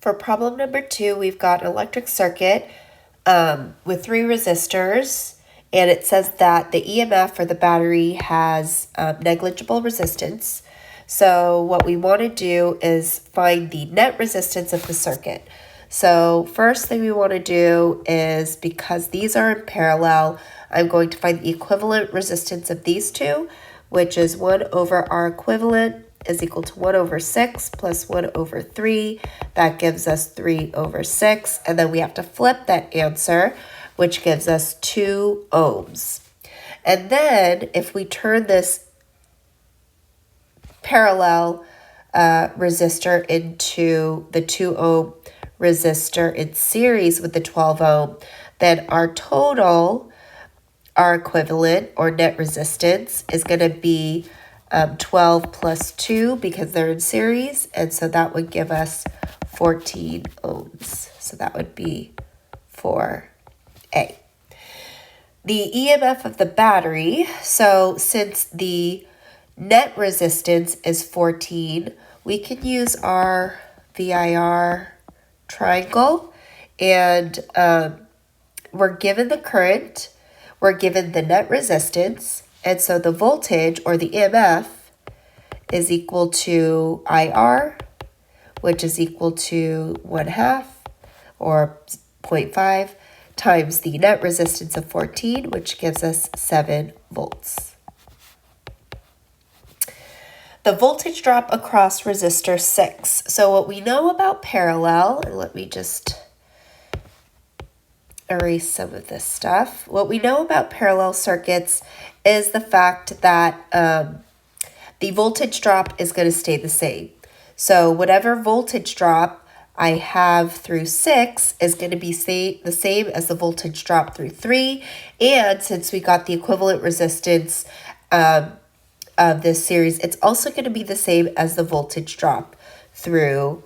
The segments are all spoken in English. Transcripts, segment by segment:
For problem number 2, we've got an electric circuit with 3 resistors, and it says that the EMF for the battery has negligible resistance. So what we want to do is find the net resistance of the circuit. So first thing we want to do is, because these are in parallel, I'm going to find the equivalent resistance of these two, which is 1 over R equivalent is equal to 1 over 6 plus 1 over 3. That gives us 3 over 6. And then we have to flip that answer, which gives us 2 ohms. And then if we turn this parallel resistor into the 2 ohm resistor in series with the 12 ohm, then our total, our equivalent or net resistance is going to be 12 plus 2 because they're in series, and so that would give us 14 ohms. So that would be 4A. The EMF of the battery, so since the net resistance is 14, we can use our VIR triangle, and we're given the current, we're given the net resistance, and so the voltage or the EMF is equal to IR, which is equal to 1/2 or 0.5 times the net resistance of 14, which gives us 7 volts. The voltage drop across resistor 6. So what we know about parallel, and let me just erase some of this stuff. What we know about parallel circuits is the fact that the voltage drop is going to stay the same. So whatever voltage drop I have through 6 is going to be the same as the voltage drop through 3. And since we got the equivalent resistance of this series, it's also going to be the same as the voltage drop through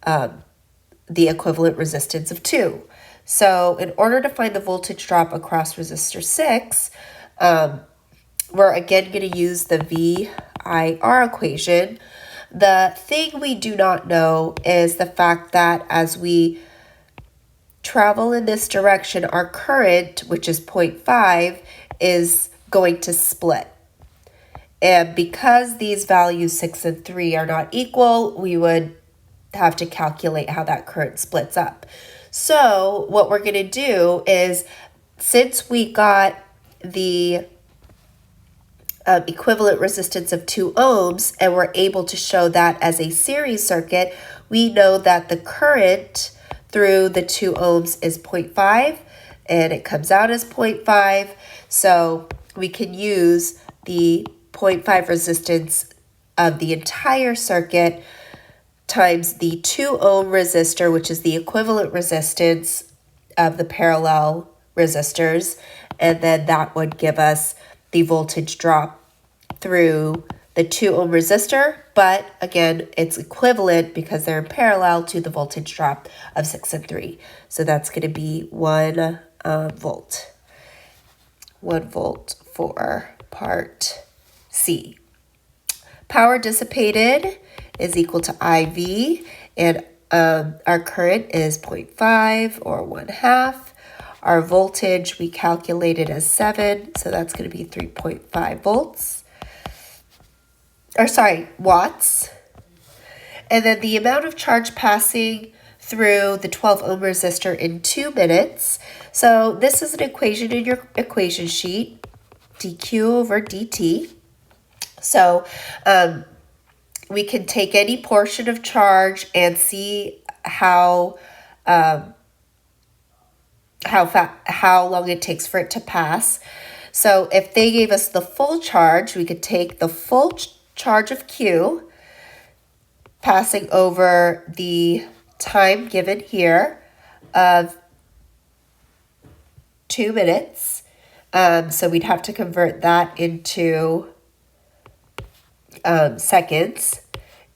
the equivalent resistance of 2. So in order to find the voltage drop across resistor 6, we're again going to use the VIR equation. The thing we do not know is the fact that as we travel in this direction, our current, which is 0.5, is going to split. And because these values 6 and 3 are not equal, we would have to calculate how that current splits up. So what we're going to do is, since we got the equivalent resistance of 2 ohms and we're able to show that as a series circuit, we know that the current through the 2 ohms is 0.5 and it comes out as 0.5. So we can use the 0.5 resistance of the entire circuit times the 2 ohm resistor, which is the equivalent resistance of the parallel resistors, and then that would give us the voltage drop through the 2 ohm resistor, but again, it's equivalent because they're in parallel to the voltage drop of 6 and 3. So that's going to be 1 volt. 1 volt for part C. Power dissipated is equal to IV, and our current is 0.5 or 1/2. Our voltage we calculated as 7, so that's going to be 3.5 volts. Or sorry, watts. And then the amount of charge passing through the 12 ohm resistor in 2 minutes. So this is an equation in your equation sheet, dq over dt. So we can take any portion of charge and see how long it takes for it to pass. So if they gave us the full charge, we could take the full charge of Q passing over the time given here of 2 minutes. So we'd have to convert that into seconds.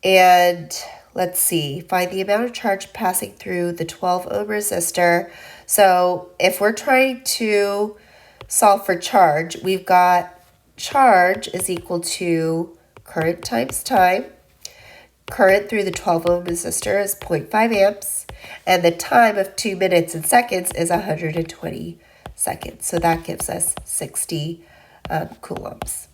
And let's see, find the amount of charge passing through the 12 ohm resistor. So if we're trying to solve for charge, we've got charge is equal to current times time. Current through the 12 ohm resistor is 0.5 amps. and the time of 2 minutes and seconds is 120 seconds. So that gives us 60 coulombs.